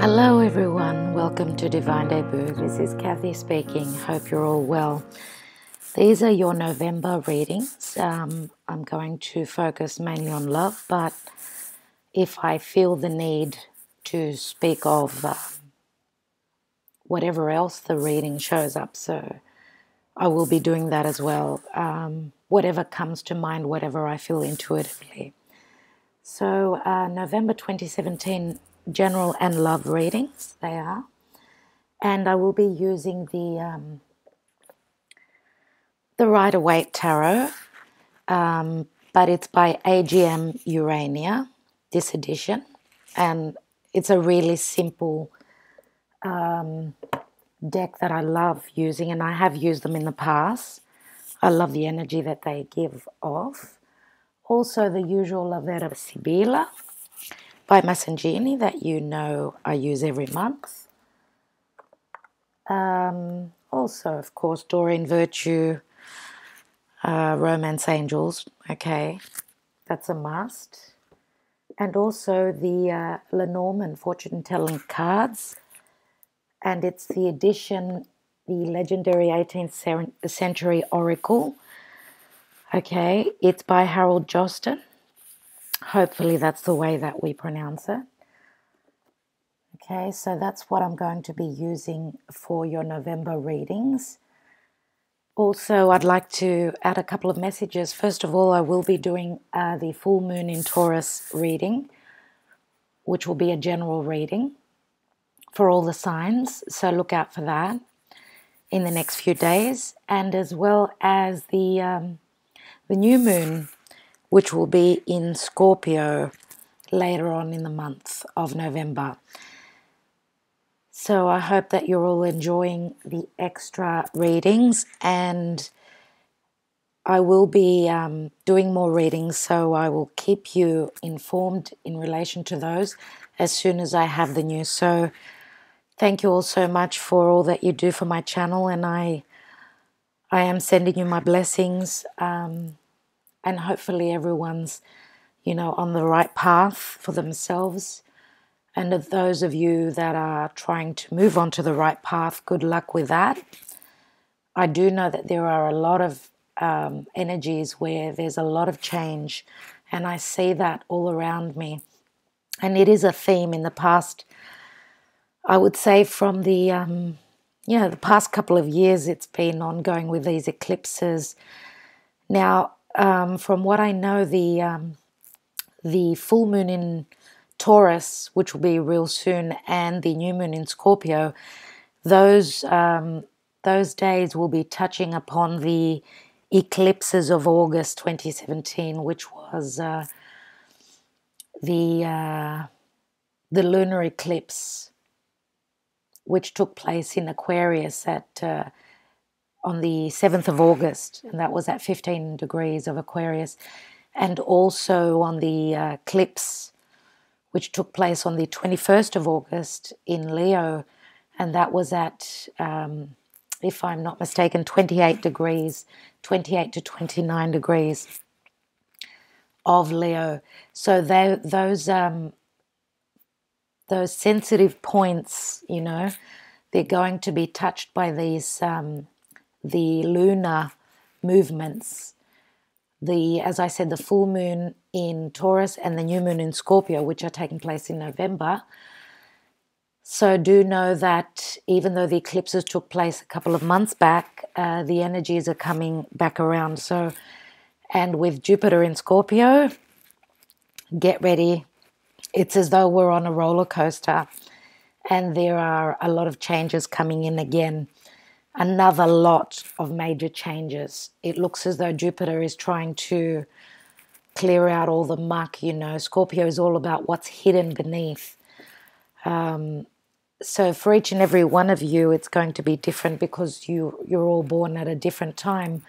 Hello everyone, welcome to Divine Debut. This is Kathy speaking. Hope you're all well. These are your November readings. I'm going to focus mainly on love, but if I feel the need to speak of whatever else the reading shows up, so I will be doing that as well. Whatever comes to mind, whatever I feel intuitively. So November 2017 general and love readings, they are. And I will be using the Rider-Waite Tarot, but it's by AGM Urania, this edition. And it's a really simple deck that I love using, and I have used them in the past. I love the energy that they give off. Also, the usual Lavetta Sybilla by Massangini that you know I use every month. Also, of course, Doreen Virtue, Romance Angels, okay, that's a must. And also the Lenormand fortune-telling cards, and it's the edition, the legendary 18th century Oracle. Okay, it's by Harold Joston. Hopefully that's the way that we pronounce it. Okay, so that's what I'm going to be using for your November readings. Also, I'd like to add a couple of messages. First of all, I will be doing the full moon in Taurus reading, which will be a general reading for all the signs. So look out for that in the next few days. And as well as the new moon, which will be in Scorpio later on in the month of November. So I hope that you're all enjoying the extra readings, and I will be doing more readings, so I will keep you informed in relation to those as soon as I have the news. So thank you all so much for all that you do for my channel, and I am sending you my blessings, and hopefully everyone's, on the right path for themselves. And of those of you that are trying to move on to the right path, good luck with that. I do know that there are a lot of energies where there's a lot of change, and I see that all around me. And it is a theme in the past, I would say from the past couple of years, it's been ongoing with these eclipses. Now, from what I know, the full moon in Taurus, which will be real soon, and the new moon in Scorpio, those days will be touching upon the eclipses of August 2017, which was the lunar eclipse, which took place in Aquarius on the 7th of August, and that was at 15 degrees of Aquarius, and also on the eclipse, which took place on the 21st of August in Leo, and that was at, if I'm not mistaken, 28 degrees, 28 to 29 degrees of Leo. So those sensitive points, they're going to be touched by these the lunar movements. As I said, the full moon in Taurus and the new moon in Scorpio, which are taking place in November. So do know that even though the eclipses took place a couple of months back, the energies are coming back around. So, and with Jupiter in Scorpio, get ready. It's as though we're on a roller coaster, and there are a lot of changes coming in again. Another lot of major changes. It looks as though Jupiter is trying to clear out all the muck, Scorpio is all about what's hidden beneath. So for each and every one of you, it's going to be different because you're all born at a different time,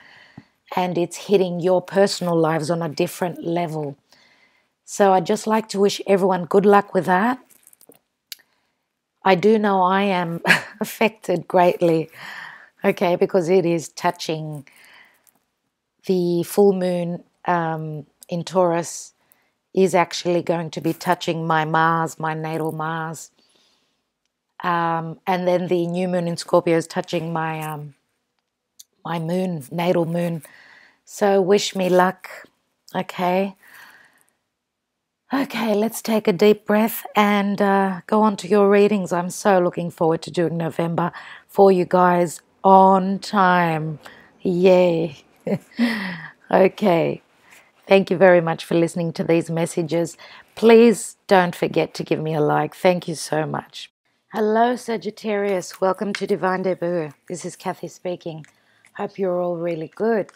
and it's hitting your personal lives on a different level. So I'd just like to wish everyone good luck with that. I do know I am affected greatly, okay, because it is touching the full moon in Taurus is actually going to be touching my Mars, my natal Mars. And then the new moon in Scorpio is touching my my moon, natal moon. So wish me luck. Okay. Okay, let's take a deep breath and go on to your readings. I'm so looking forward to doing November for you guys on time. Yay. Okay. Thank you very much for listening to these messages. Please don't forget to give me a like. Thank you so much. Hello, Sagittarius. Welcome to Divine Debut. This is Kathy speaking. Hope you're all really good.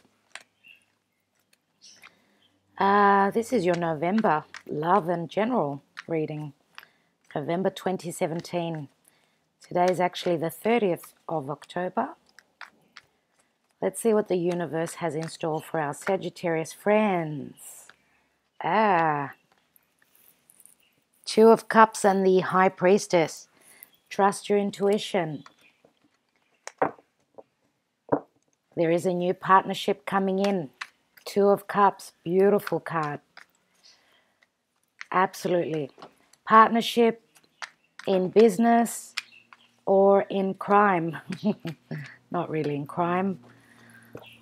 This is your November love and general reading. November 2017. Today is actually the 30th of October. Let's see what the universe has in store for our Sagittarius friends. Two of Cups and the High Priestess. Trust your intuition. There is a new partnership coming in. Two of Cups, beautiful card. Absolutely. Partnership in business or in crime. Not really in crime.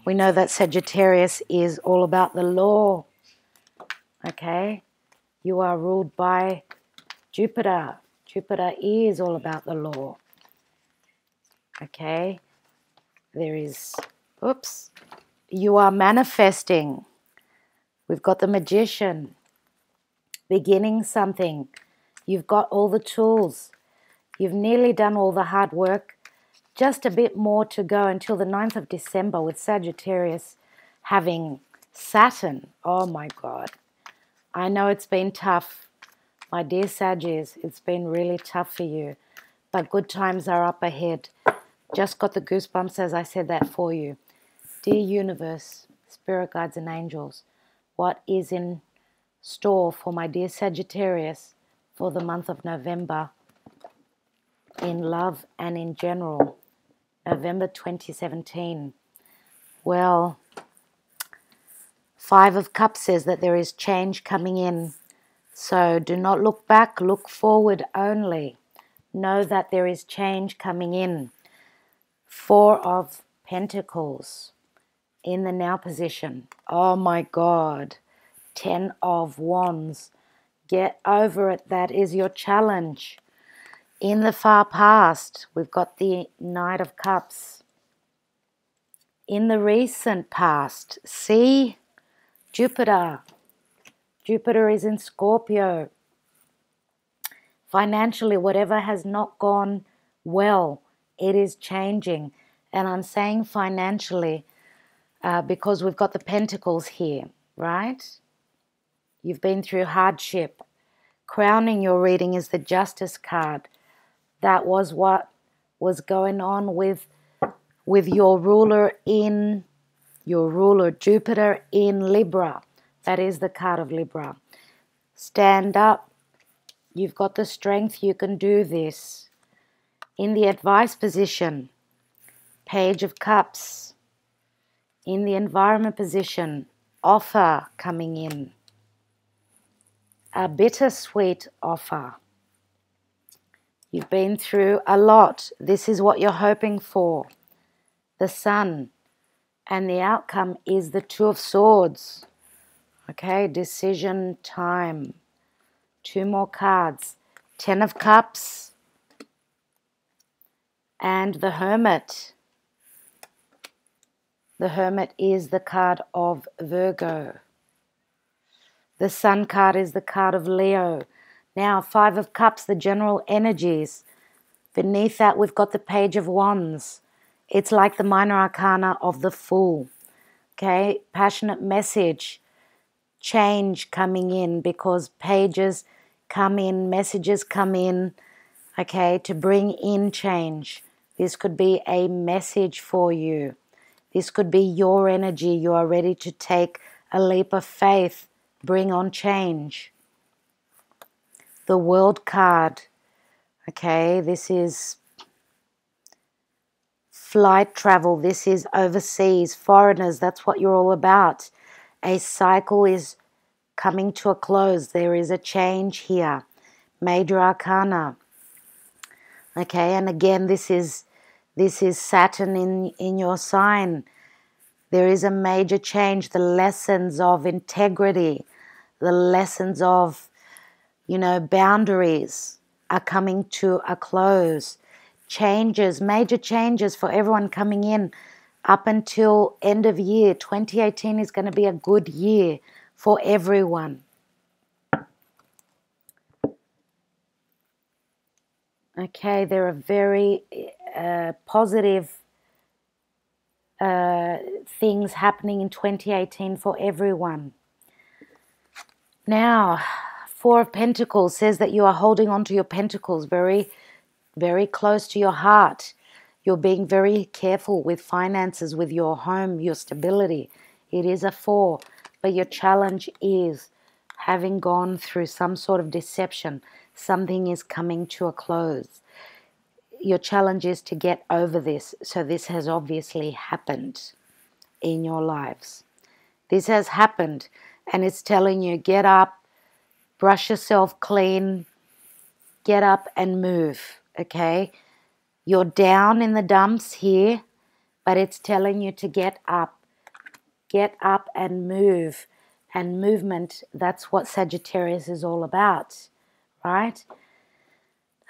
We know that Sagittarius is all about the law. Okay? You are ruled by Jupiter. Jupiter is all about the law. Okay? There is, oops, you are manifesting. We've got the Magician. Beginning something. You've got all the tools. You've nearly done all the hard work. Just a bit more to go until the 9th of December with Sagittarius having Saturn. Oh my God. I know it's been tough. My dear Saggies, it's been really tough for you. But good times are up ahead. Just got the goosebumps as I said that for you. Dear universe, spirit guides and angels, what is in store for my dear Sagittarius for the month of November in love and in general? November 2017. Well, Five of Cups says that there is change coming in. So do not look back, look forward only. Know that there is change coming in. Four of Pentacles in the now position. Oh my God. 10 of Wands. Get over it. That is your challenge. In the far past, we've got the Knight of Cups. In the recent past, see Jupiter. Jupiter is in Scorpio. Financially, whatever has not gone well, it is changing. And I'm saying financially because we've got the Pentacles here, right? You've been through hardship. Crowning your reading is the Justice card. That was what was going on with your ruler Jupiter in Libra. That is the card of Libra. Stand up. You've got the strength. You can do this. In the advice position, Page of Cups. In the environment position, offer coming in. A bittersweet offer. You've been through a lot. This is what you're hoping for. The Sun. And the outcome is the Two of Swords. Okay, decision time. Two more cards. 10 of Cups. And the Hermit. The Hermit is the card of Virgo. The Sun card is the card of Leo. Now, 5 of Cups, the general energies. Beneath that, we've got the Page of Wands. It's like the minor arcana of the Fool. Okay, passionate message. Change coming in because pages come in, messages come in, okay, to bring in change. This could be a message for you. This could be your energy. You are ready to take a leap of faith, bring on change. The World card, okay, this is flight travel. This is overseas, foreigners. That's what you're all about. A cycle is coming to a close. There is a change here. Major arcana. Okay, and again, this is Saturn in your sign. There is a major change. The lessons of integrity, the lessons of, boundaries are coming to a close. Changes, major changes for everyone coming in up until end of year. 2018 is going to be a good year for everyone. Okay, there are very positive things happening in 2018 for everyone. Now, Four of Pentacles says that you are holding on to your pentacles very, very close to your heart. You're being very careful with finances, with your home, your stability. It is a 4, but your challenge is having gone through some sort of deception. Something is coming to a close. Your challenge is to get over this. So this has obviously happened in your lives. This has happened, and it's telling you, get up, brush yourself clean, get up and move, okay? You're down in the dumps here, but it's telling you to get up and move. And movement, that's what Sagittarius is all about, right?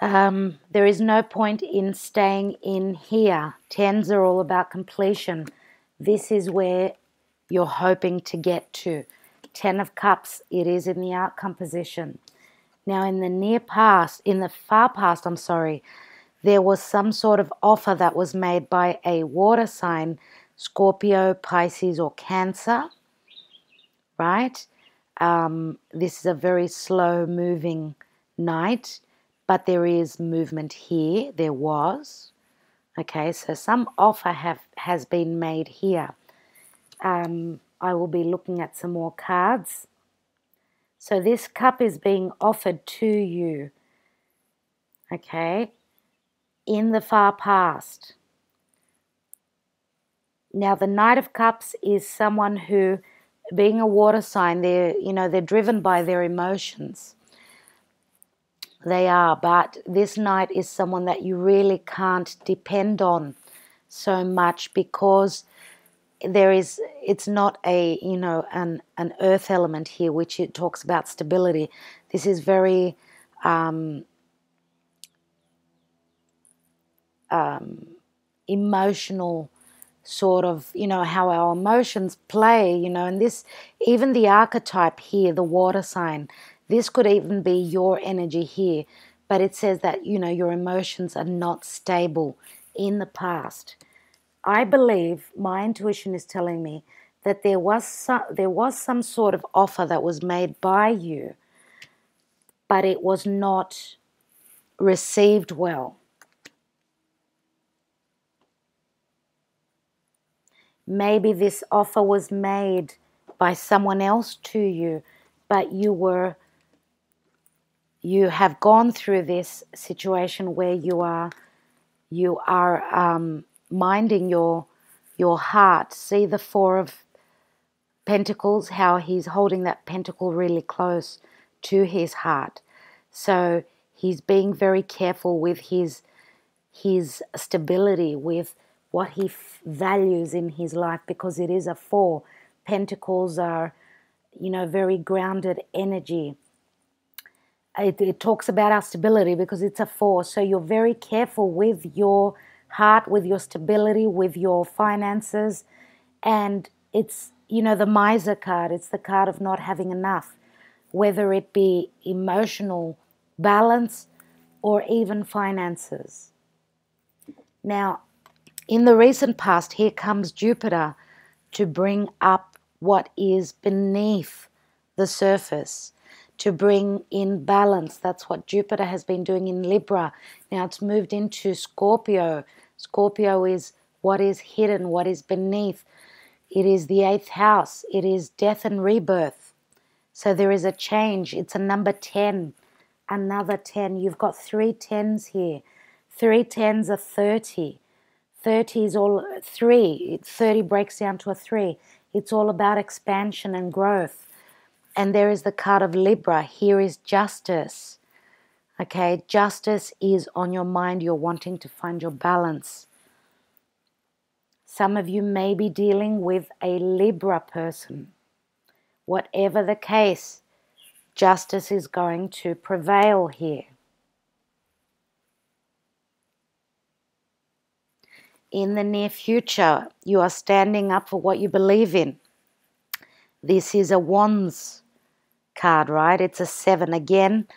There is no point in staying in here. 10s are all about completion. This is where you're hoping to get to. 10 of Cups, it is in the outcome position. Now, in the far past, there was some sort of offer that was made by a water sign, Scorpio, Pisces, or Cancer, right? This is a very slow-moving night, but there is movement here. There was. Okay, so some offer has been made here. I will be looking at some more cards. So this cup is being offered to you, okay, in the far past. Now, the Knight of Cups is someone who, being a water sign, they're driven by their emotions. They are, but this Knight is someone that you really can't depend on so much, because it's not an earth element here, which it talks about stability. This is very emotional, sort of, how our emotions play, and this, even the archetype here, the water sign, this could even be your energy here, but it says that, your emotions are not stable in the past. I believe, my intuition is telling me that there was some sort of offer that was made by you, but it was not received well. Maybe this offer was made by someone else to you, but you have gone through this situation where you are minding your heart. See the Four of Pentacles, how he's holding that pentacle really close to his heart. So he's being very careful with his stability, with what he values in his life, because it is a 4. Pentacles are, very grounded energy. It talks about our stability because it's a 4. So you're very careful with your heart, with your stability, with your finances. And it's, the miser card. It's the card of not having enough, whether it be emotional balance or even finances. Now, in the recent past, here comes Jupiter to bring up what is beneath the surface, to bring in balance. That's what Jupiter has been doing in Libra. Now it's moved into Scorpio. Scorpio is what is hidden, what is beneath. It is the 8th house. It is death and rebirth. So there is a change. It's a number 10, another 10. You've got 3 10s here. 3 10s are 30. 30 is all 3. 30 breaks down to a 3. It's all about expansion and growth. And there is the card of Libra. Here is justice. Okay, justice is on your mind. You're wanting to find your balance. Some of you may be dealing with a Libra person. Whatever the case, justice is going to prevail here. In the near future, you are standing up for what you believe in. This is a Wands card, right? It's a 7. Again,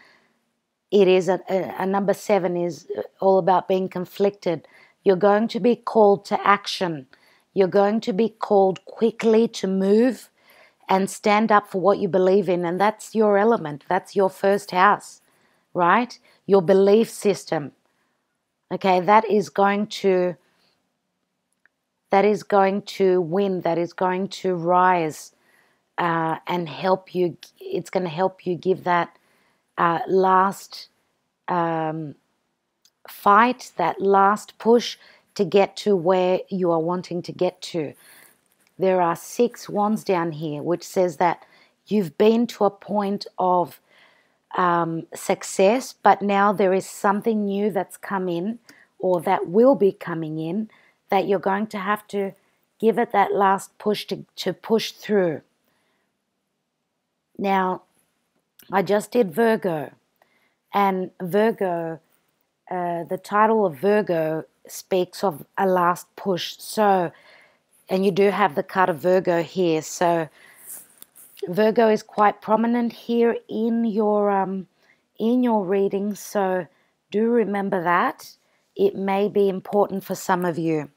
it is a number 7 is all about being conflicted. You're going to be called to action. You're going to be called quickly to move and stand up for what you believe in. And that's your element. That's your first house, right? Your belief system. Okay, that is going to win. That is going to rise and help you. It's going to help you give that last fight, that last push to get to where you are wanting to get to. There are 6 wands down here, which says that you've been to a point of success, but now there is something new that's come in, or that will be coming in, that you're going to have to give it that last push to push through. Now, I just did Virgo, and Virgo, the title of Virgo speaks of a last push. So, and you do have the card of Virgo here. So Virgo is quite prominent here in your reading. So do remember that. It may be important for some of you.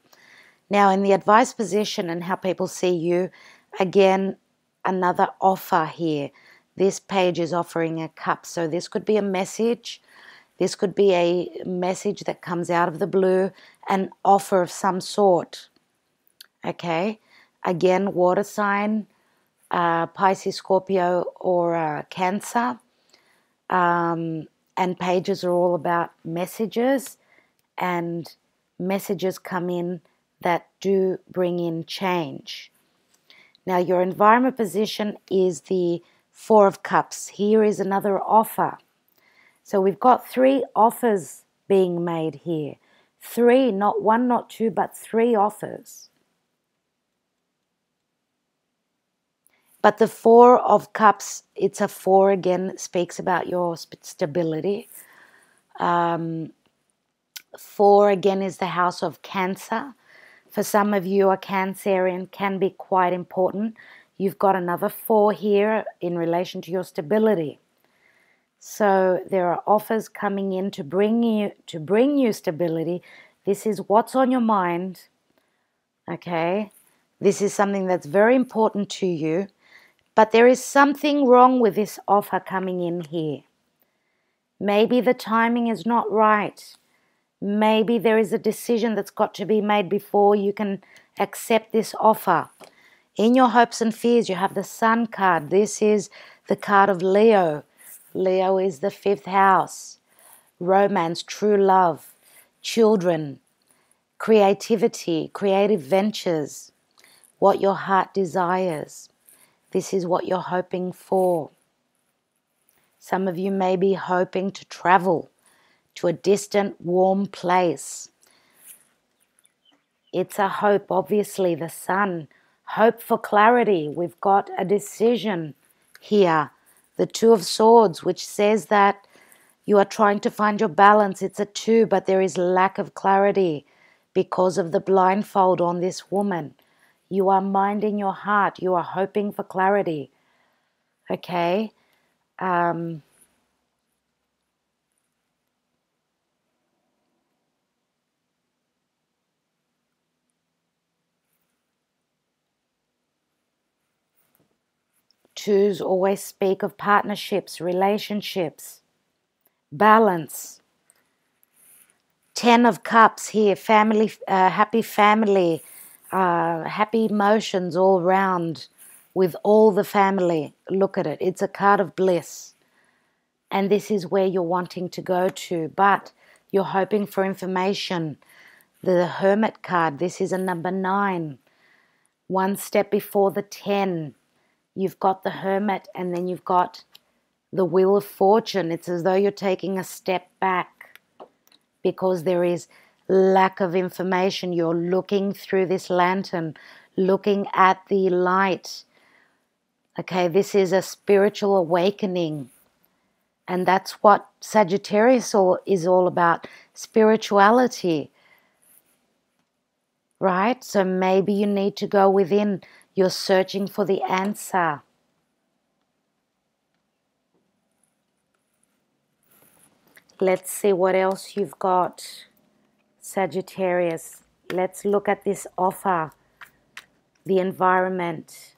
Now, in the advice position and how people see you, again, another offer here. This page is offering a cup. So this could be a message. This could be a message that comes out of the blue, an offer of some sort. Okay? Again, water sign, Pisces, Scorpio, or Cancer. And pages are all about messages, and messages come in that do bring in change. Now, your environment position is the 4 of Cups. Here is another offer. So we've got 3 offers being made here. 3, not 1, not 2, but 3 offers. But the 4 of Cups, it's a 4 again, speaks about your stability. 4 again is the house of Cancer. For some of you, a Cancerian can be quite important. You've got another 4 here in relation to your stability. So there are offers coming in to bring you stability. This is what's on your mind. Okay? This is something that's very important to you. But there is something wrong with this offer coming in here. Maybe the timing is not right. Maybe there is a decision that's got to be made before you can accept this offer. In your hopes and fears, you have the Sun card. This is the card of Leo. Leo is the 5th house. Romance, true love, children, creativity, creative ventures, what your heart desires. This is what you're hoping for. Some of you may be hoping to travel to a distant, warm place. It's a hope, obviously, the Sun. Hope for clarity. We've got a decision here. The 2 of Swords, which says that you are trying to find your balance. It's a 2, but there is lack of clarity because of the blindfold on this woman. You are minding your heart. You are hoping for clarity. Okay? Twos always speak of partnerships, relationships, balance. 10 of Cups here, family, happy family, happy emotions all round with all the family. Look at it. It's a card of bliss. And this is where you're wanting to go to, but you're hoping for information. The Hermit card, this is a number 9. One step before the 10. You've got the Hermit, and then you've got the Wheel of Fortune. It's as though you're taking a step back because there is lack of information. You're looking through this lantern, looking at the light. Okay, this is a spiritual awakening. And that's what Sagittarius is all about, spirituality. Right? So maybe you need to go within. You're searching for the answer. Let's see what else you've got, Sagittarius. Let's look at this offer, the environment.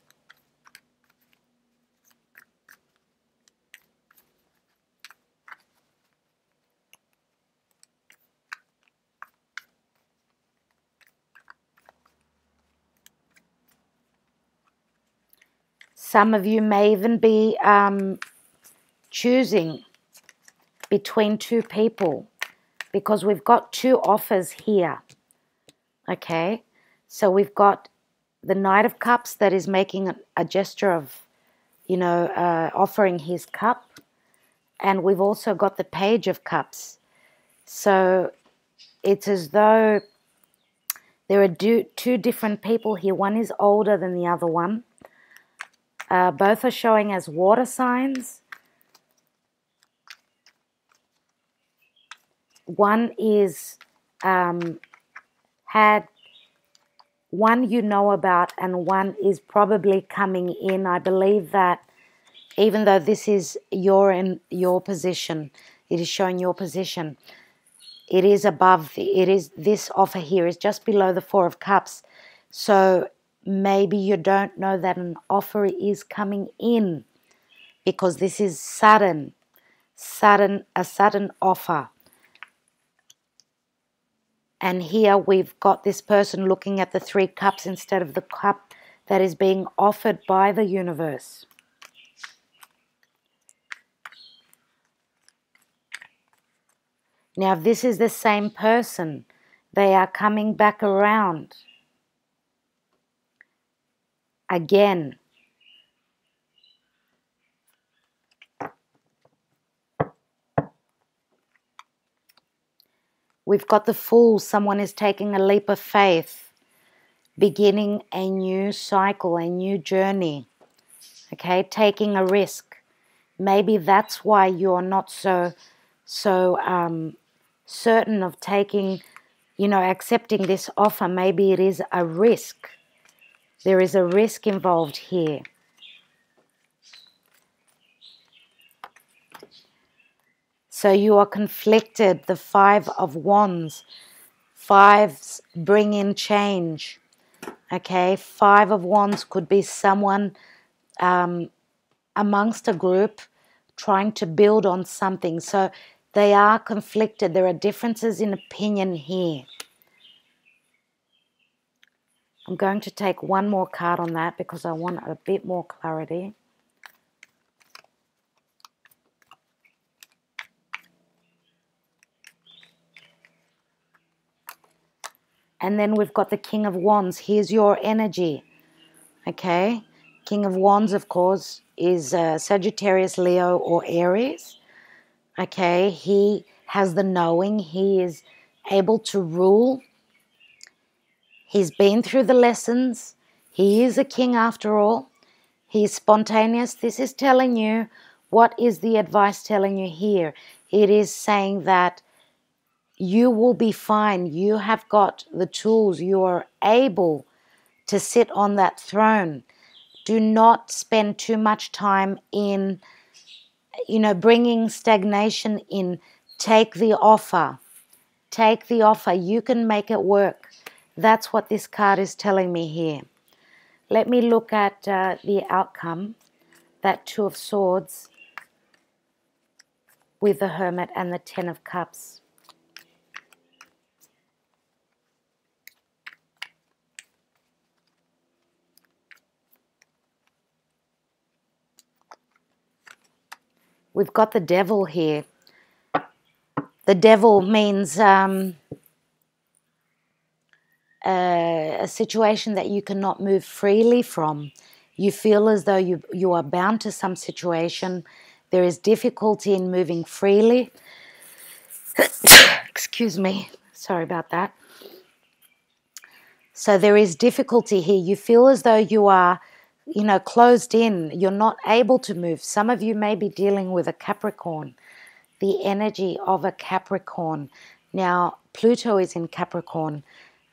Some of you may even be choosing between two people because we've got two offers here. Okay, so we've got the Knight of Cups that is making a gesture of, offering his cup. And we've also got the Page of Cups. So it's as though there are two different people here. One is older than the other one. Both are showing as water signs. One is had one you know about, and one is probably coming in. I believe that even though this is your position, it is showing your position. It is above. This offer here is just below the Four of Cups. So maybe you don't know that an offer is coming in because this is a sudden offer. And here we've got this person looking at the Three Cups instead of the cup that is being offered by the universe. Now, if this is the same person, they are coming back around. Again. We've got the Fool. Someone is taking a leap of faith, beginning a new cycle, a new journey. Okay, taking a risk. Maybe that's why you're not so certain of taking, accepting this offer. Maybe it is a risk. There is a risk involved here. So you are conflicted. The Five of Wands. Fives bring in change. Okay, Five of Wands could be someone amongst a group trying to build on something. So they are conflicted. There are differences in opinion here. I'm going to take one more card on that because I want a bit more clarity. And then we've got the King of Wands. Here's your energy. Okay. King of Wands, of course, is Sagittarius, Leo, or Aries. Okay. He has the knowing. He is able to rule. He's been through the lessons. He is a king after all. He's spontaneous. This is telling you, what is the advice telling you here? It is saying that you will be fine. You have got the tools. You are able to sit on that throne. Do not spend too much time in, bringing stagnation in. Take the offer. Take the offer. You can make it work. That's what this card is telling me here. Let me look at the outcome. That Two of Swords with the Hermit and the Ten of Cups. We've got the Devil here. The Devil means a situation that you cannot move freely from. You feel as though you are bound to some situation. There is difficulty in moving freely. Excuse me. Sorry about that. So there is difficulty here. You feel as though you are, closed in. You're not able to move. Some of you may be dealing with a Capricorn, the energy of a Capricorn. Now, Pluto is in Capricorn,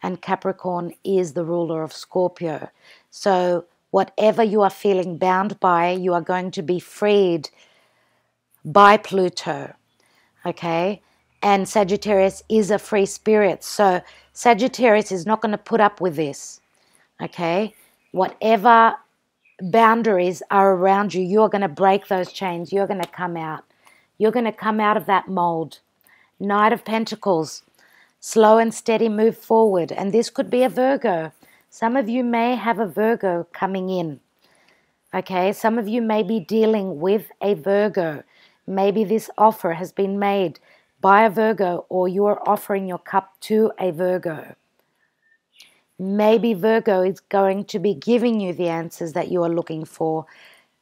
and Capricorn is the ruler of Scorpio. So whatever you are feeling bound by, you are going to be freed by Pluto, okay? And Sagittarius is a free spirit. So Sagittarius is not going to put up with this, okay? Whatever boundaries are around you, you're going to break those chains. You're going to come out. You're going to come out of that mold. Knight of Pentacles, slow and steady move forward. And this could be a Virgo. Some of you may have a Virgo coming in, okay? Some of you may be dealing with a Virgo. Maybe this offer has been made by a Virgo, or you are offering your cup to a Virgo. Maybe Virgo is going to be giving you the answers that you are looking for,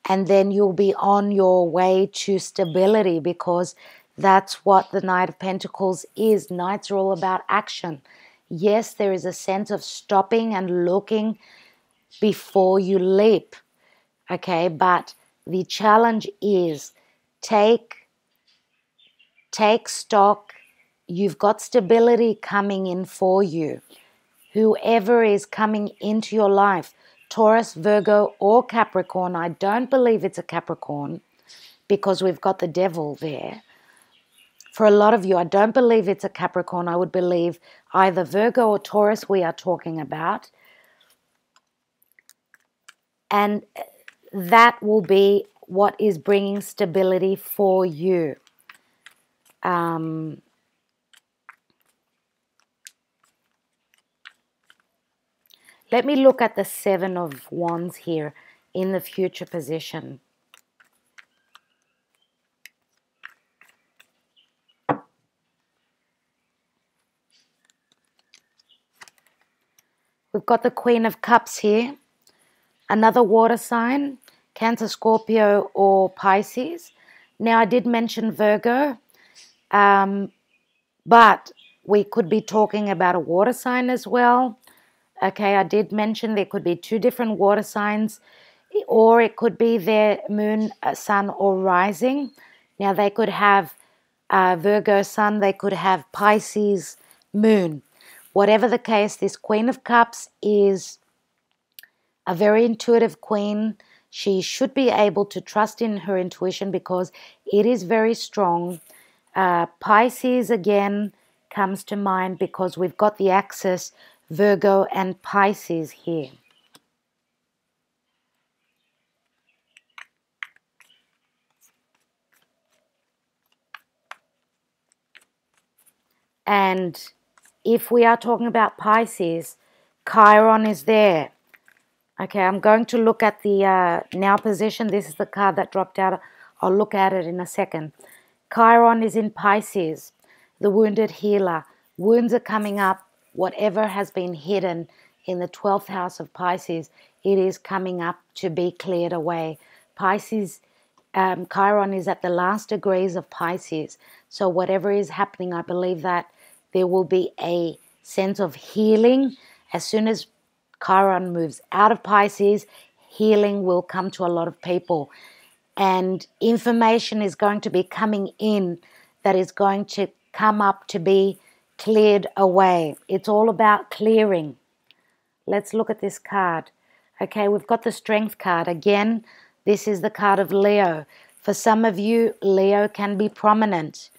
and then you'll be on your way to stability, because that's what the Knight of Pentacles is. Knights are all about action. Yes, there is a sense of stopping and looking before you leap, okay? But the challenge is take stock. You've got stability coming in for you. Whoever is coming into your life, Taurus, Virgo, or Capricorn, I don't believe it's a Capricorn because we've got the devil there. For a lot of you, I don't believe it's a Capricorn. I would believe either Virgo or Taurus we are talking about. And that will be what is bringing stability for you. Let me look at the Seven of Wands here in the future position. We've got the Queen of Cups here. Another water sign, Cancer, Scorpio, or Pisces. Now, I did mention Virgo, but we could be talking about a water sign as well. Okay, I did mention there could be two different water signs, or it could be their moon, sun, or rising. Now, they could have Virgo sun, they could have Pisces moon. Whatever the case, this Queen of Cups is a very intuitive queen. She should be able to trust in her intuition because it is very strong. Pisces, again, comes to mind because we've got the axis Virgo and Pisces here. And if we are talking about Pisces, Chiron is there. Okay, I'm going to look at the now position. This is the card that dropped out. I'll look at it in a second. Chiron is in Pisces, the wounded healer. Wounds are coming up. Whatever has been hidden in the 12th house of Pisces, it is coming up to be cleared away. Pisces, Chiron is at the last degrees of Pisces. So whatever is happening, I believe that there will be a sense of healing. As soon as Chiron moves out of Pisces, healing will come to a lot of people. And information is going to be coming in that is going to come up to be cleared away. It's all about clearing. Let's look at this card. Okay, we've got the Strength card. Again, this is the card of Leo. For some of you, Leo can be prominent.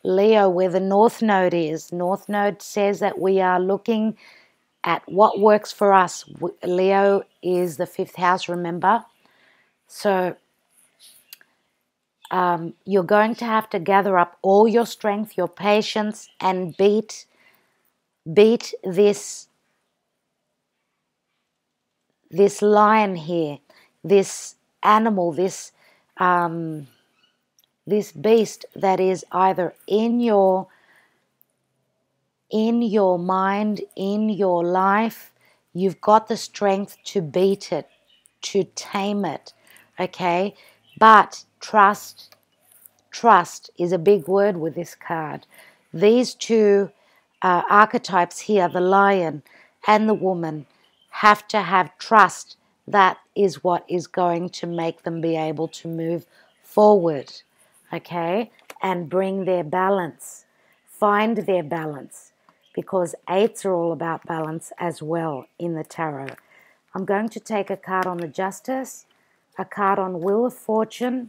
Leo, where the North Node is. North Node says that we are looking at what works for us. Leo is the 5th house, remember? So you're going to have to gather up all your strength, your patience, and beat this lion here, this animal, this beast that is either in your mind, in your life. You've got the strength to beat it, to tame it, okay? But trust is a big word with this card. These two archetypes here, the lion and the woman, have to have trust. That is what is going to make them be able to move forward, okay, and bring their balance, find their balance, because eights are all about balance as well in the tarot. I'm going to take a card on the Justice, a card on Wheel of Fortune,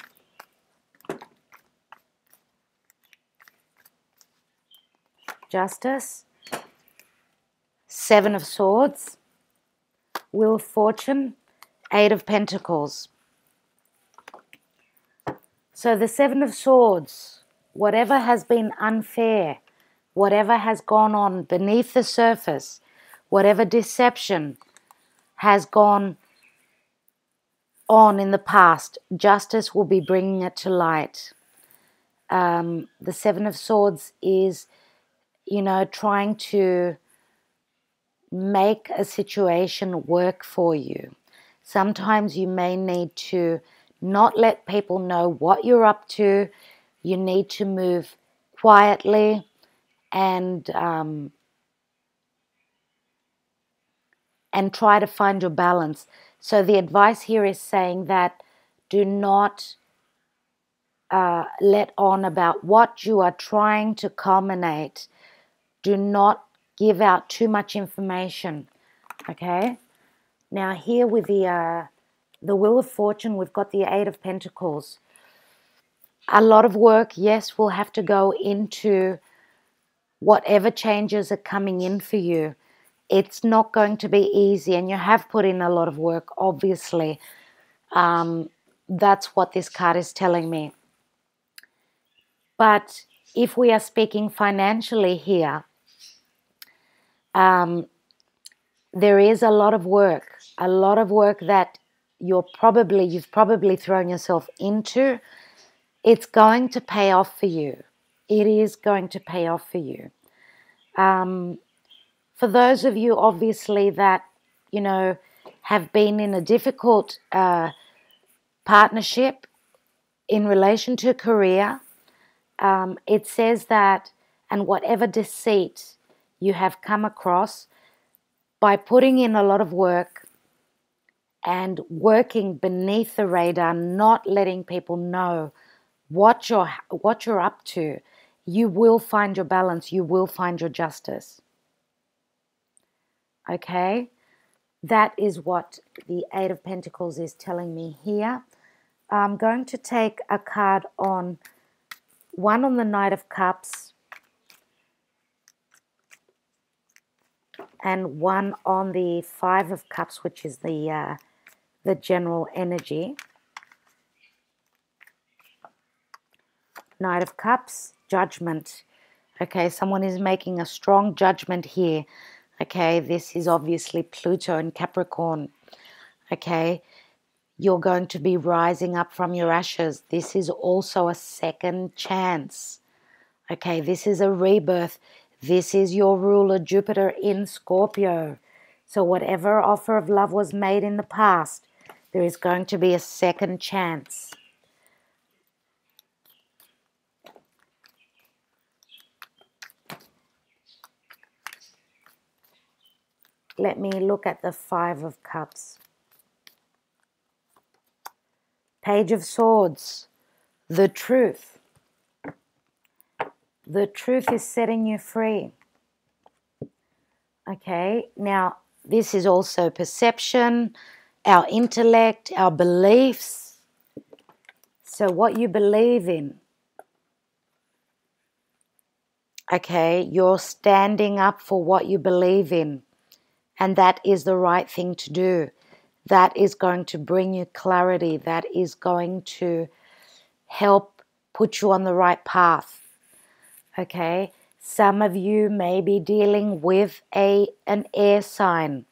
Justice, Seven of Swords, Wheel of Fortune, Eight of Pentacles. So the Seven of Swords, whatever has been unfair, whatever has gone on beneath the surface, whatever deception has gone on in the past, Justice will be bringing it to light. The Seven of Swords is, you know, trying to make a situation work for you. Sometimes you may need to not let people know what you're up to. You need to move quietly and try to find your balance. So the advice here is saying that do not let on about what you are trying to culminate. Do not give out too much information, okay? Now here with the Wheel of Fortune, we've got the Eight of Pentacles. A lot of work, yes, will have to go into whatever changes are coming in for you. It's not going to be easy, and you have put in a lot of work, obviously. That's what this card is telling me. But if we are speaking financially here, there is a lot of work that you've probably thrown yourself into. It's going to pay off for you. It is going to pay off for you. For those of you, obviously, that, you know, have been in a difficult partnership in relation to career, it says that, and whatever deceit you have come across, by putting in a lot of work and working beneath the radar, not letting people know what you're up to, you will find your balance, you will find your justice. Okay? That is what the Eight of Pentacles is telling me here. I'm going to take a card on one on the Knight of Cups and one on the Five of Cups, which is the general energy. Knight of Cups, Judgment. Okay, someone is making a strong judgment here. Okay, this is obviously Pluto and Capricorn. Okay, you're going to be rising up from your ashes. This is also a second chance. Okay, this is a rebirth. This is your ruler, Jupiter in Scorpio. So whatever offer of love was made in the past, there is going to be a second chance. Let me look at the Five of Cups. Page of Swords, the truth. The truth is setting you free. Okay, now this is also perception, our intellect, our beliefs. So what you believe in. Okay, you're standing up for what you believe in. And that is the right thing to do. That is going to bring you clarity. That is going to help put you on the right path. Okay? Some of you may be dealing with an air sign.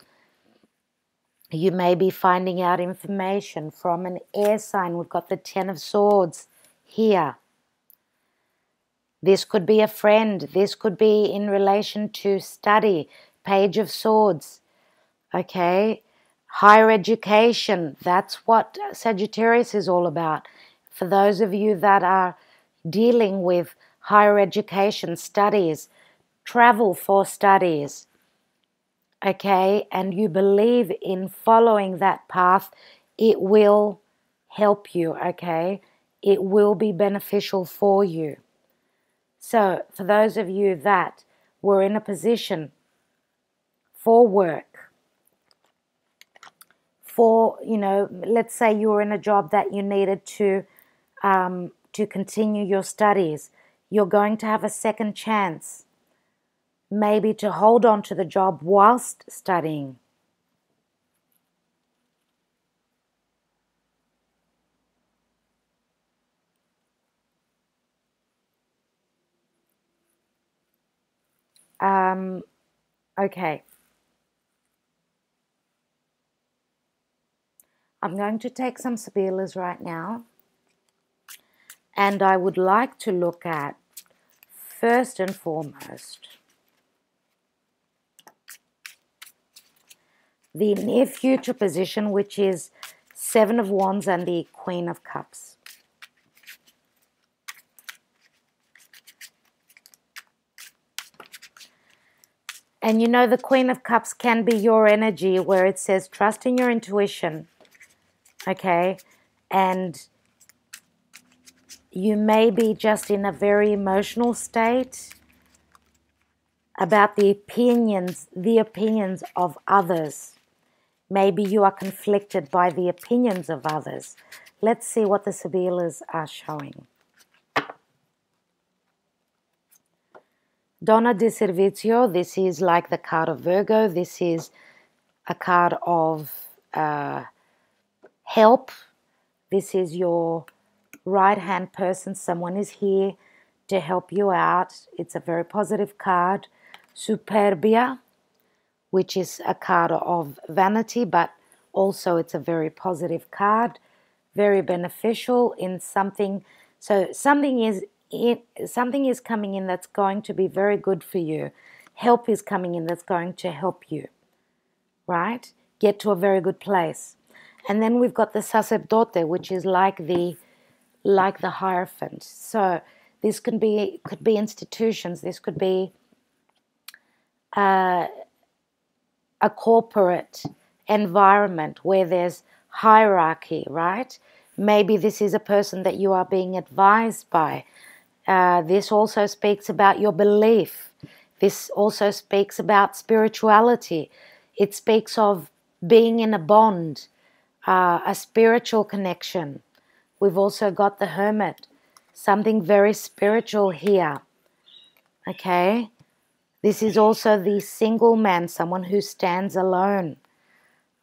You may be finding out information from an air sign. We've got the Ten of Swords here. This could be a friend. This could be in relation to study. Page of Swords. Okay? Higher education. That's what Sagittarius is all about. For those of you that are dealing with higher education studies, travel for studies, okay, and you believe in following that path, it will help you, okay? It will be beneficial for you. So for those of you that were in a position for work, for, let's say you were in a job that you needed to continue your studies, you're going to have a second chance, maybe to hold on to the job whilst studying. Okay. I'm going to take some Sybillas right now. And I would like to look at, first and foremost, the near future position, which is Seven of Wands and the Queen of Cups. And the Queen of Cups can be your energy, where it says trust in your intuition, okay? And you may be just in a very emotional state about the opinions of others. Maybe you are conflicted by the opinions of others. Let's see what the Sybillas are showing. Donna di Servizio, this is like the card of Virgo. This is a card of help. This is your right-hand person. Someone is here to help you out. It's a very positive card. Superbia, which is a card of vanity, but also it's a very positive card, very beneficial in something. So something is coming in that's going to be very good for you. Help is coming in that's going to help you, right? Get to a very good place. And then we've got the sacerdote, which is like the Hierophant. So this could be institutions. This could be a corporate environment where there's hierarchy, right? Maybe this is a person that you are being advised by. This also speaks about your belief. This also speaks about spirituality. It speaks of being in a bond, a spiritual connection. We've also got the Hermit, something very spiritual here, okay? This is also the single man, someone who stands alone.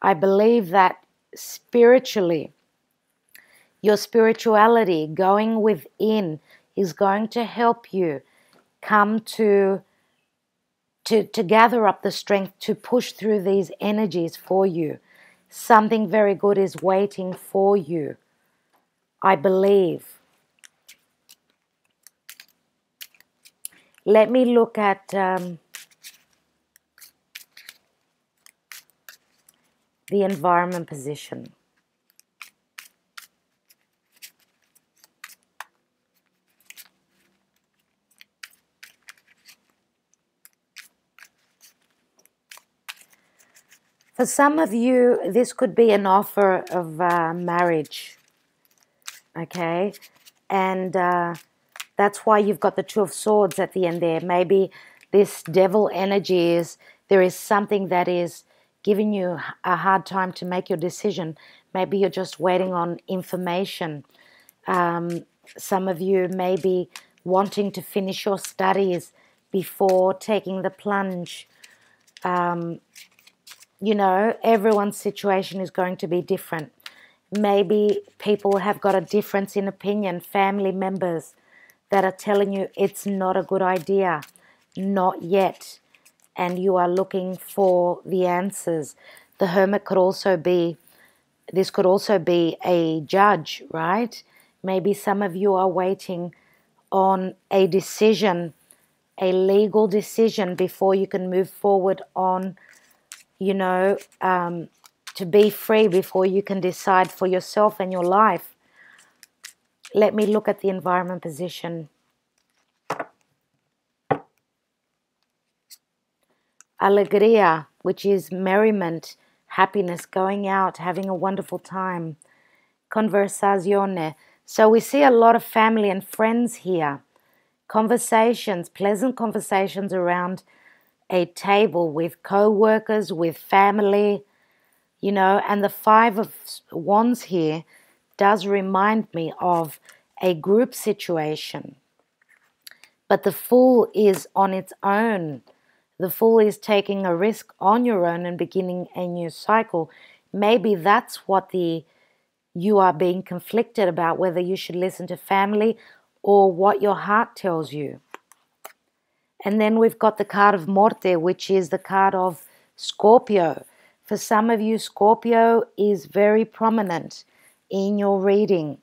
I believe that spiritually, your spirituality going within is going to help you come to gather up the strength to push through these energies for you. Something very good is waiting for you, I believe. Let me look at the environment position. For some of you, this could be an offer of marriage, okay? And that's why you've got the Two of Swords at the end there. Maybe this devil energy is, there is something that is giving you a hard time to make your decision. Maybe you're just waiting on information. Some of you may be wanting to finish your studies before taking the plunge. Everyone's situation is going to be different. Maybe people have got a difference in opinion, family members that are telling you it's not a good idea, not yet, and you are looking for the answers. The Hermit could also be, this could also be a judge, right? Maybe some of you are waiting on a decision, a legal decision, before you can move forward on, to be free, before you can decide for yourself and your life. Let me look at the environment position. Alegria, which is merriment, happiness, going out, having a wonderful time. Conversazione. So we see a lot of family and friends here. Conversations, pleasant conversations around a table with co-workers, with family, you know, and the Five of Wands here does remind me of a group situation. But the Fool is on its own. The Fool is taking a risk on your own and beginning a new cycle. Maybe that's what you are being conflicted about, whether you should listen to family or what your heart tells you. And then we've got the card of Morte, which is the card of Scorpio. For some of you, Scorpio is very prominent in your reading.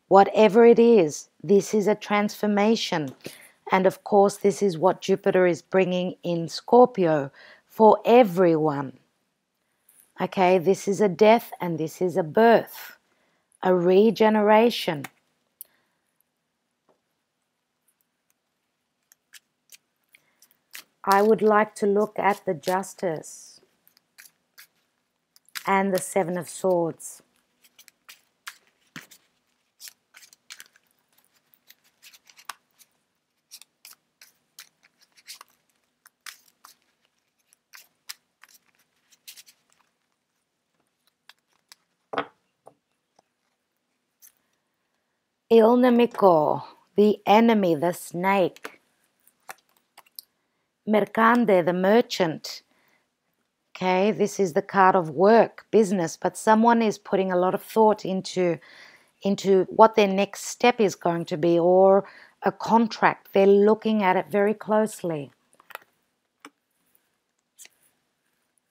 Whatever it is, this is a transformation. And of course, this is what Jupiter is bringing in Scorpio for everyone. Okay, this is a death and this is a birth, a regeneration. I would like to look at the Justice and the Seven of Swords. Il nemico, the enemy, the snake. Mercante, the merchant. Okay, this is the card of work, business, but someone is putting a lot of thought into what their next step is going to be, or a contract. They're looking at it very closely.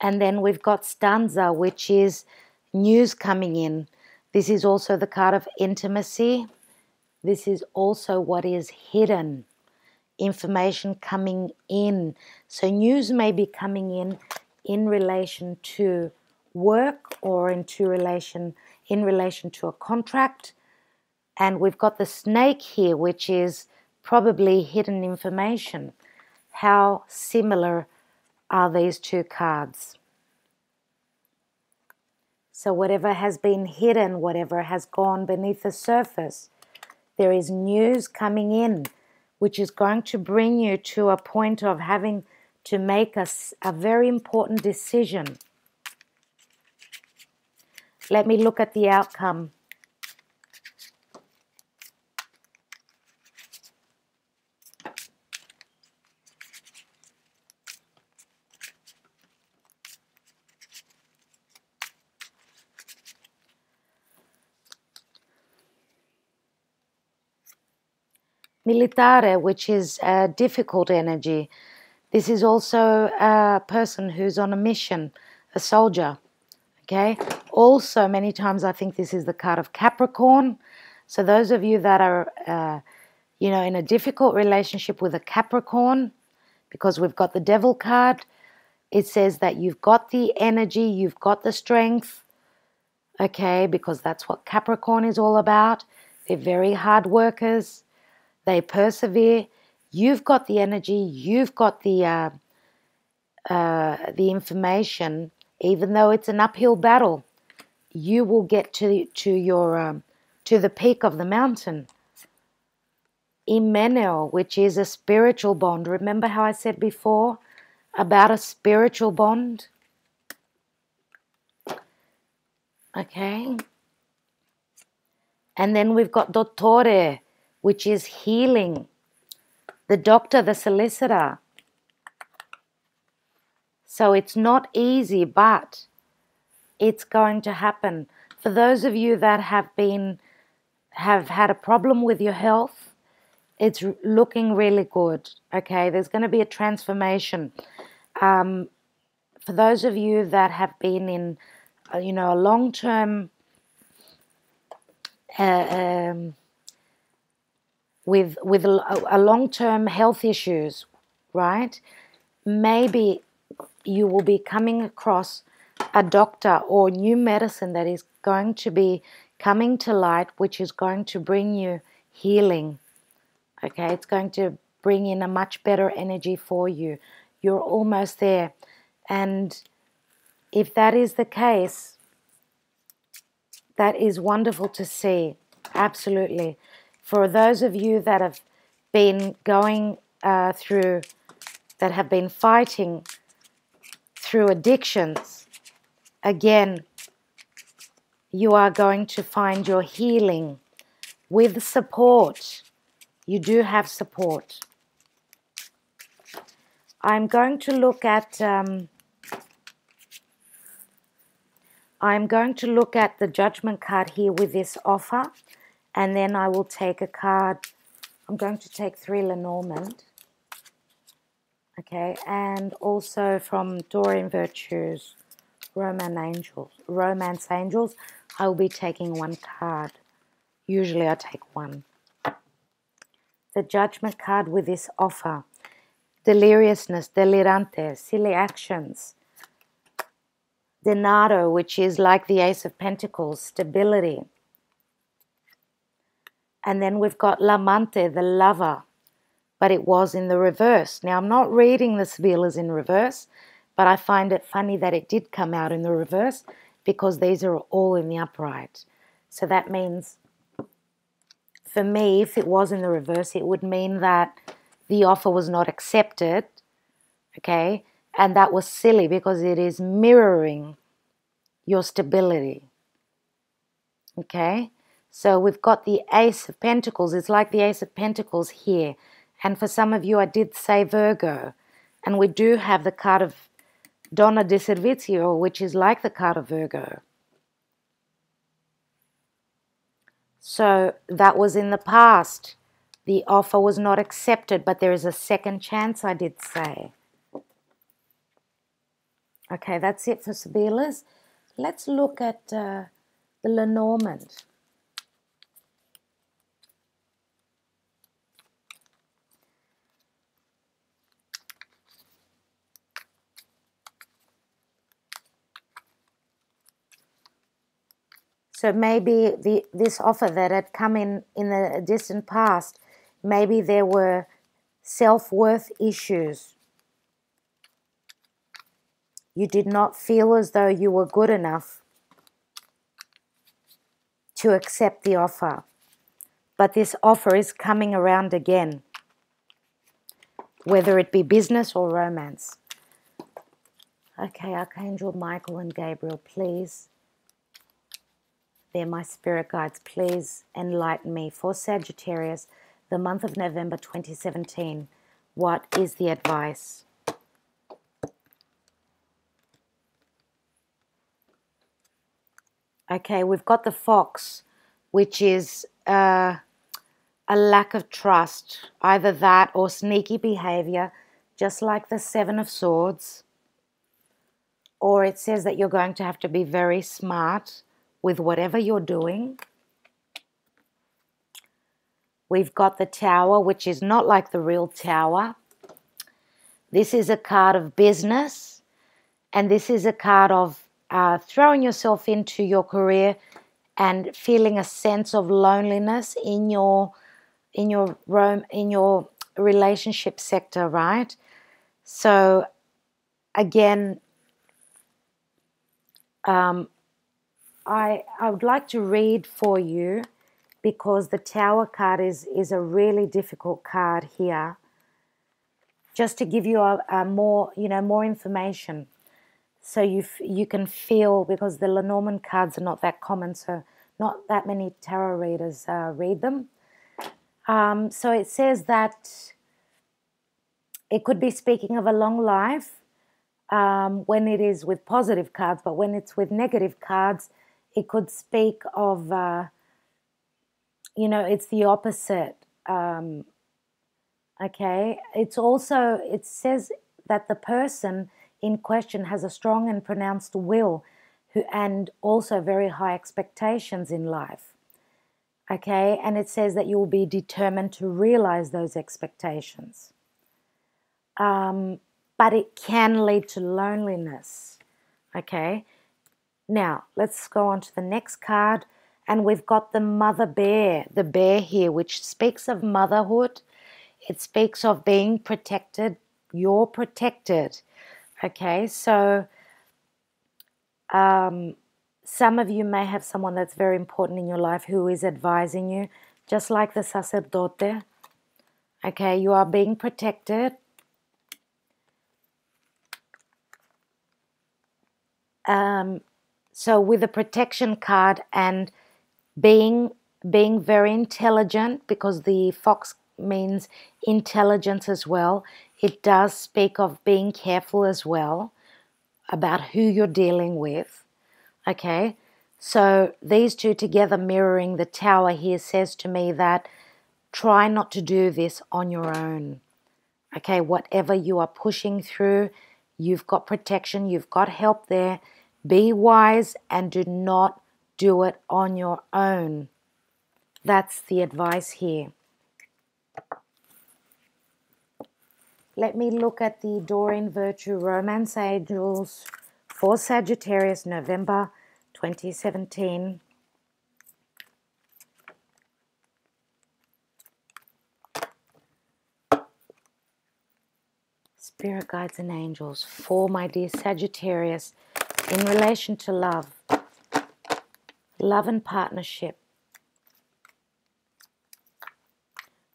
And then we've got stanza, which is news coming in. This is also the card of intimacy. This is also what is hidden. Information coming in. So news may be coming in relation to work or in relation to a contract. And we've got the snake here, which is probably hidden information. How similar are these two cards? So whatever has been hidden, whatever has gone beneath the surface, there is news coming in, which is going to bring you to a point of having to make a very important decision. Let me look at the outcome. Militare, which is a difficult energy. This is also a person who's on a mission, a soldier. Okay. Also, many times I think this is the card of Capricorn. So those of you that are, in a difficult relationship with a Capricorn, because we've got the Devil card, it says that you've got the energy, you've got the strength. Okay, because that's what Capricorn is all about. They're very hard workers. They persevere. You've got the energy. You've got the information. Even though it's an uphill battle, you will get to the peak of the mountain. Imeneo, which is a spiritual bond. Remember how I said before about a spiritual bond? Okay. And then we've got Dottore, which is healing. The doctor, the solicitor. So it's not easy, but it's going to happen. For those of you that have had a problem with your health, it's looking really good. Okay, there's going to be a transformation. For those of you that have been in, a long-term with a long-term health issues, right? Maybe you will be coming across a doctor or new medicine that is going to be coming to light, which is going to bring you healing. Okay, it's going to bring in a much better energy for you. You're almost there. And if that is the case, that is wonderful to see. Absolutely. For those of you that have been going through, that have been fighting through addictions, again, you are going to find your healing with support. You do have support. I'm going to look at the Judgment card here with this offer, and then I will take a card. I'm going to take 3 Lenormand, okay, and also from Doreen Virtue's Romance Angels, I will be taking 1 card. Usually I take 1. The Judgment card with this offer. Deliriousness, delirante, silly actions. Denaro, which is like the Ace of Pentacles, stability. And then we've got l'amante, the lover, but it was in the reverse. Now, I'm not reading the Sybillas in reverse, but I find it funny that it did come out in the reverse because these are all in the upright. So that means, for me, if it was in the reverse, it would mean that the offer was not accepted, okay? And that was silly because it is mirroring your stability, okay? So we've got the Ace of Pentacles. It's like the Ace of Pentacles here. And for some of you, I did say Virgo. And we do have the card of Donna di Servizio, which is like the card of Virgo. So that was in the past. The offer was not accepted, but there is a second chance, I did say. Okay, that's it for Sybillas. Let's look at the Lenormand. So maybe this offer that had come in the distant past, maybe there were self-worth issues. You did not feel as though you were good enough to accept the offer. But this offer is coming around again, whether it be business or romance. Okay, Archangel Michael and Gabriel, please. They're my spirit guides. Please enlighten me. For Sagittarius, the month of November 2017, what is the advice? Okay, we've got the Fox, which is a lack of trust. Either that or sneaky behavior, just like the Seven of Swords. Or it says that you're going to have to be very smart with whatever you're doing. We've got the Tower, which is not like the real Tower. This is a card of business, and this is a card of throwing yourself into your career and feeling a sense of loneliness in your relationship sector, right? So again, I would like to read for you, because the Tower card is a really difficult card here, just to give you a more, more information, so you can feel, because the Lenormand cards are not that common, so not that many tarot readers read them. So it says that it could be speaking of a long life when it is with positive cards, but when it's with negative cards, it could speak of, it's the opposite. Okay, it says that the person in question has a strong and pronounced will, and also very high expectations in life. Okay, and it says that you will be determined to realize those expectations. But it can lead to loneliness. Okay, now let's go on to the next card, And we've got the mother bear, the bear here, which speaks of motherhood. It speaks of being protected. You're protected. Okay, so some of you may have someone that's very important in your life who is advising you, just like the sacerdote. Okay, you are being protected. So with the protection card and being very intelligent, because the fox means intelligence as well, it does speak of being careful as well about who you're dealing with. Okay, so these two together mirroring the tower here says to me that try not to do this on your own. Okay, whatever you are pushing through, you've got protection, you've got help there. Be wise and do not do it on your own. That's the advice here. Let me look at the Doreen Virtue Romance Angels for Sagittarius, November 2017. Spirit guides and angels for my dear Sagittarius in relation to love and partnership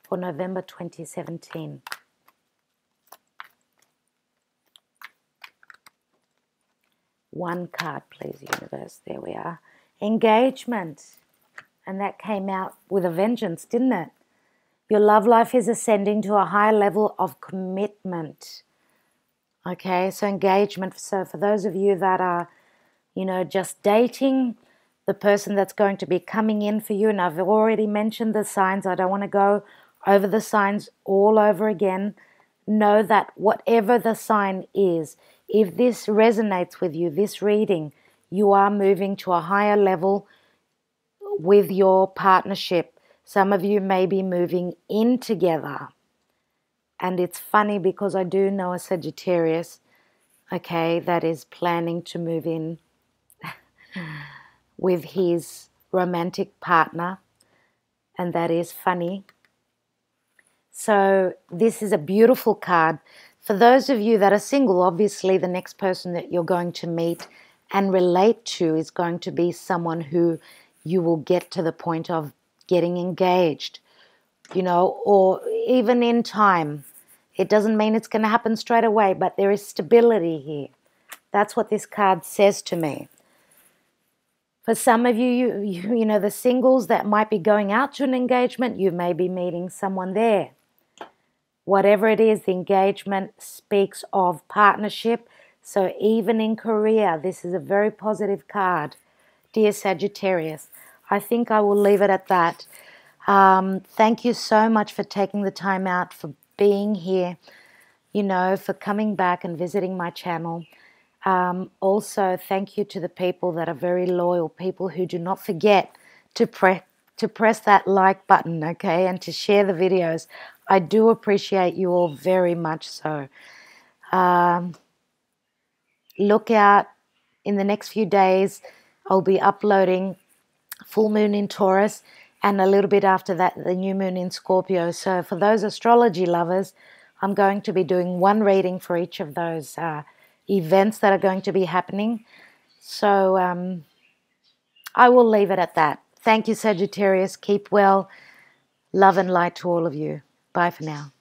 for November 2017. One card, please, universe. There we are. Engagement. And that came out with a vengeance, didn't it? Your love life is ascending to a higher level of commitment. Okay, so engagement. So for those of you that are, just dating, the person that's going to be coming in for you, and I've already mentioned the signs. I don't want to go over the signs all over again. Know that whatever the sign is, if this resonates with you, this reading, you are moving to a higher level with your partnership. Some of you may be moving in together. And it's funny because I do know a Sagittarius, okay, that is planning to move in with his romantic partner. And that is funny. So this is a beautiful card. For those of you that are single, obviously the next person that you're going to meet and relate to is going to be someone who you will get to the point of getting engaged, or even in time. It doesn't mean it's going to happen straight away, but there is stability here. That's what this card says to me. For some of you, the singles that might be going out to an engagement, you may be meeting someone there. Whatever it is, the engagement speaks of partnership. So even in Korea, this is a very positive card. Dear Sagittarius, I think I will leave it at that. Thank you so much for taking the time out, for being here, for coming back and visiting my channel. Also, thank you to the people that are very loyal, people who do not forget to press that like button, okay, and to share the videos. I do appreciate you all very much so. Look out in the next few days. I'll be uploading full moon in Taurus and a little bit after that, the new moon in Scorpio. So for those astrology lovers, I'm going to be doing one reading for each of those events that are going to be happening. So I will leave it at that. Thank you, Sagittarius. Keep well. Love and light to all of you. Bye for now.